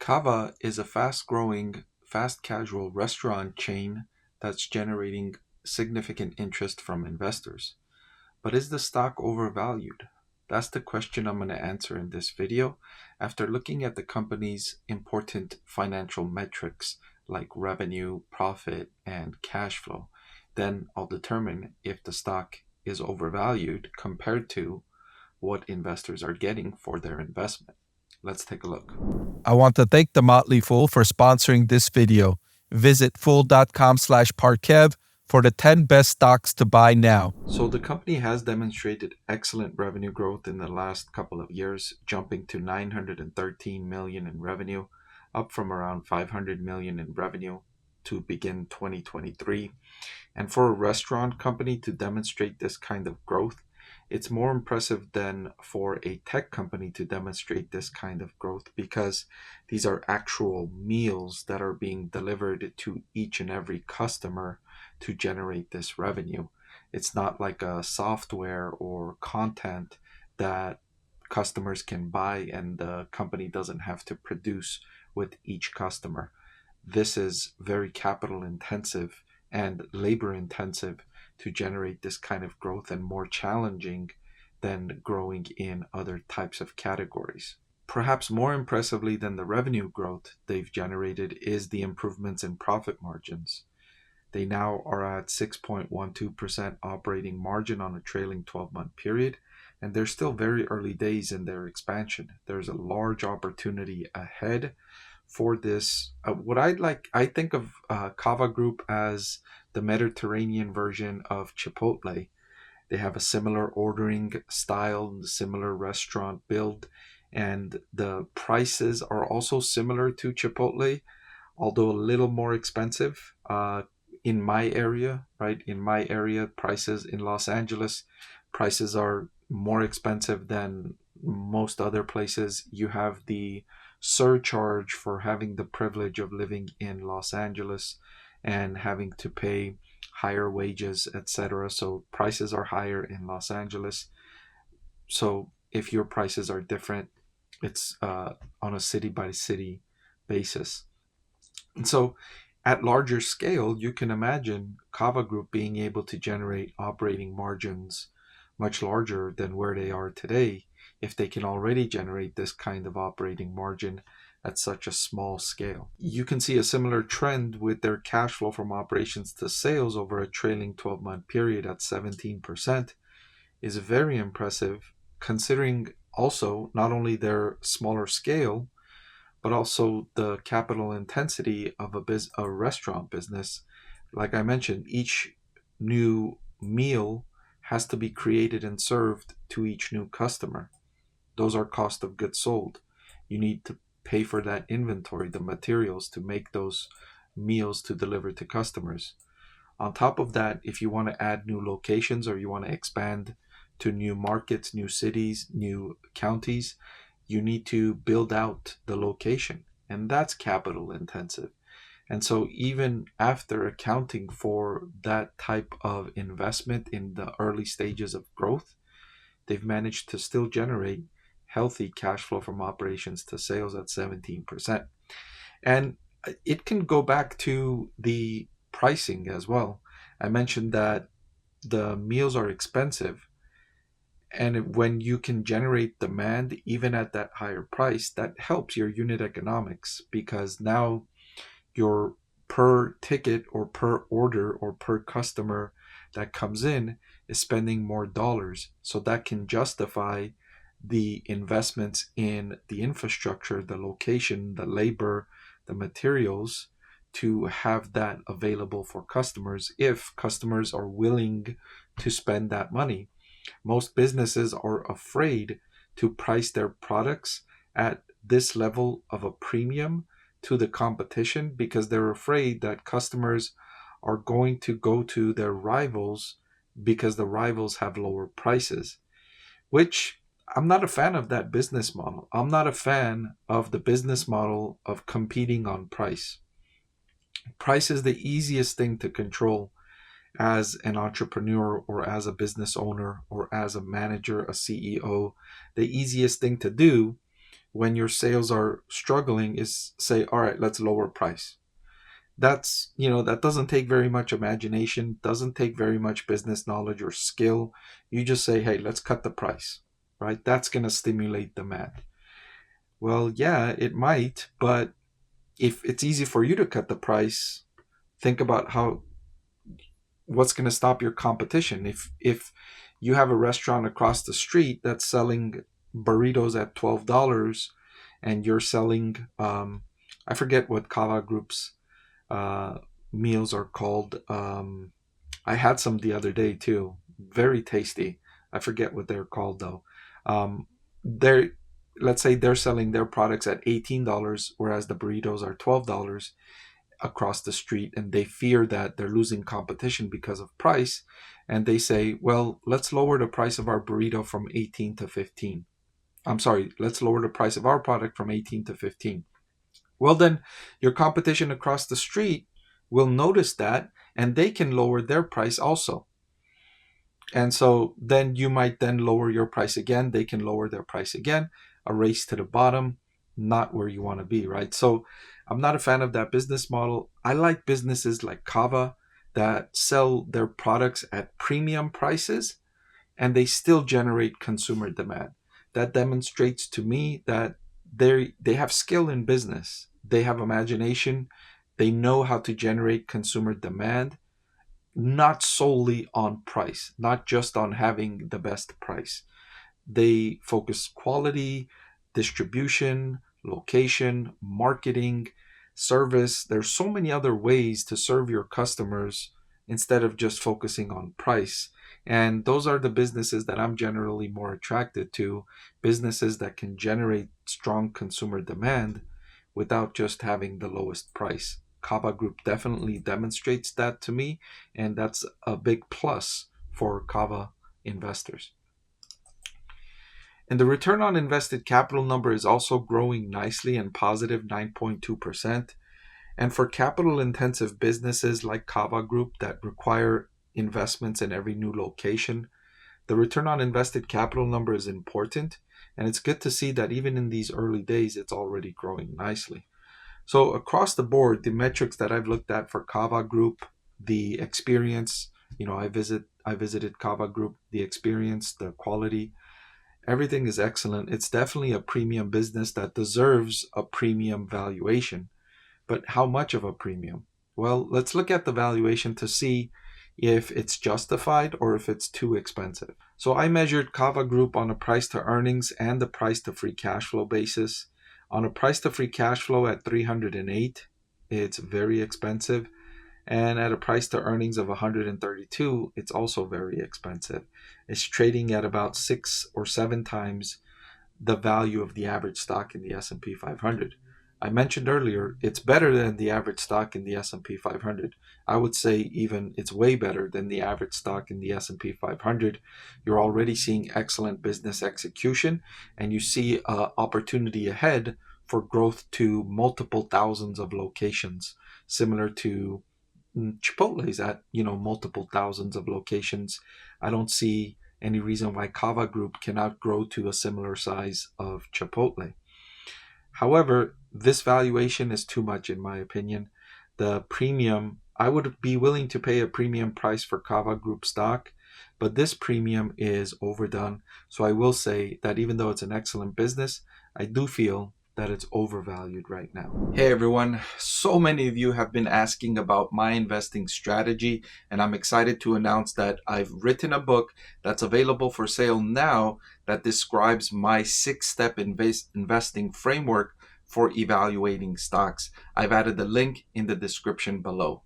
Cava is a fast-growing, fast-casual restaurant chain that's generating significant interest from investors. But is the stock overvalued? That's the question I'm going to answer in this video after looking at the company's important financial metrics like revenue, profit, and cash flow. Then I'll determine if the stock is overvalued compared to what investors are getting for their investment. Let's take a look. I want to thank the Motley Fool for sponsoring this video. Visit fool.com/parkev for the 10 best stocks to buy now. So the company has demonstrated excellent revenue growth in the last couple of years, jumping to 913 million in revenue, up from around 500 million in revenue to begin 2023. And for a restaurant company to demonstrate this kind of growth, it's more impressive than for a tech company to demonstrate this kind of growth because these are actual meals that are being delivered to each and every customer to generate this revenue. It's not like a software or content that customers can buy and the company doesn't have to produce with each customer. This is very capital intensive and labor intensive to generate this kind of growth and more challenging than growing in other types of categories. Perhaps more impressively than the revenue growth they've generated is the improvements in profit margins. They now are at 6.12% operating margin on a trailing 12-month period, and they're still very early days in their expansion. There's a large opportunity ahead for this. I think of Cava Group as the Mediterranean version of Chipotle. They have a similar ordering style, similar restaurant build, and the prices are also similar to Chipotle, although a little more expensive. In my area, right? In my area, prices in Los Angeles, prices are more expensive than most other places. You have the surcharge for having the privilege of living in Los Angeles and having to pay higher wages, etc. So prices are higher in Los Angeles. So if your prices are different, it's on a city by city basis. And so at larger scale, you can imagine Cava Group being able to generate operating margins much larger than where they are today if they can already generate this kind of operating margin at such a small scale. You can see a similar trend with their cash flow from operations to sales over a trailing 12-month period at 17% is very impressive, considering also not only their smaller scale, but also the capital intensity of a restaurant business. Like I mentioned, each new meal has to be created and served to each new customer. Those are cost of goods sold. You need to pay for that inventory, the materials to make those meals to deliver to customers. On top of that, if you want to add new locations or you want to expand to new markets, new cities, new counties, you need to build out the location, and that's capital intensive. And so even after accounting for that type of investment in the early stages of growth, they've managed to still generate healthy cash flow from operations to sales at 17%. And it can go back to the pricing as well. I mentioned that the meals are expensive, and when you can generate demand even at that higher price, that helps your unit economics because now your per ticket or per order or per customer that comes in is spending more dollars. So that can justify the investments in the infrastructure, the location, the labor, the materials to have that available for customers if customers are willing to spend that money. Most businesses are afraid to price their products at this level of a premium to the competition because they're afraid that customers are going to go to their rivals because the rivals have lower prices, which I'm not a fan of that business model. I'm not a fan of the business model of competing on price. Price is the easiest thing to control as an entrepreneur or as a business owner or as a manager, a CEO. The easiest thing to do when your sales are struggling is say, all right, let's lower price. That's, that doesn't take very much imagination, doesn't take very much business knowledge or skill. You just say, hey, let's cut the price, right? That's going to stimulate demand. Well, yeah, it might, but if it's easy for you to cut the price, think about what's going to stop your competition. If you have a restaurant across the street that's selling burritos at $12 and you're selling, I forget what Cava Group's uh, meals are called. I had some the other day too. Very tasty. I forget what they're called though. They're Let's say they're selling their products at $18, whereas the burritos are $12 across the street, and they fear that they're losing competition because of price. And they say, well, let's lower the price of our burrito from 18 to 15. I'm sorry, let's lower the price of our product from 18 to 15. Well, then your competition across the street will notice that and they can lower their price also. And so then you might then lower your price again. They can lower their price again. A race to the bottom, not where you want to be, right? So I'm not a fan of that business model. I like businesses like Cava that sell their products at premium prices and they still generate consumer demand. That demonstrates to me that they have skill in business. They have imagination. They know how to generate consumer demand, not solely on price, not just on having the best price. They focus quality, distribution, location, marketing, service. There's so many other ways to serve your customers instead of just focusing on price. And those are the businesses that I'm generally more attracted to, businesses that can generate strong consumer demand without just having the lowest price. Cava Group definitely demonstrates that to me, and that's a big plus for Cava investors. And the return on invested capital number is also growing nicely and positive 9.2%. And for capital intensive businesses like Cava Group that require investments in every new location, the return on invested capital number is important. And it's good to see that even in these early days, it's already growing nicely. So across the board, the metrics that I've looked at for Cava Group, the experience, I visited Cava Group, the experience, the quality, everything is excellent. It's definitely a premium business that deserves a premium valuation. But how much of a premium? Well, let's look at the valuation to see if it's justified or if it's too expensive. So I measured Cava Group on a price to earnings and the price to free cash flow basis. On a price to free cash flow at 308, it's very expensive. And at a price to earnings of 132, it's also very expensive. It's trading at about 6 or 7 times the value of the average stock in the S&P 500. I mentioned earlier, it's better than the average stock in the S&P 500. I would say even it's way better than the average stock in the S&P 500. You're already seeing excellent business execution, and you see an opportunity ahead for growth to multiple thousands of locations, similar to Chipotle's at, multiple thousands of locations. I don't see any reason why Cava Group cannot grow to a similar size of Chipotle. However, this valuation is too much in my opinion. The premium, I would be willing to pay a premium price for Cava Group stock, but this premium is overdone. So I will say that even though it's an excellent business, I do feel that it's overvalued right now. Hey everyone, so many of you have been asking about my investing strategy, and I'm excited to announce that I've written a book that's available for sale now that describes my 6-step investing framework for evaluating stocks. I've added the link in the description below.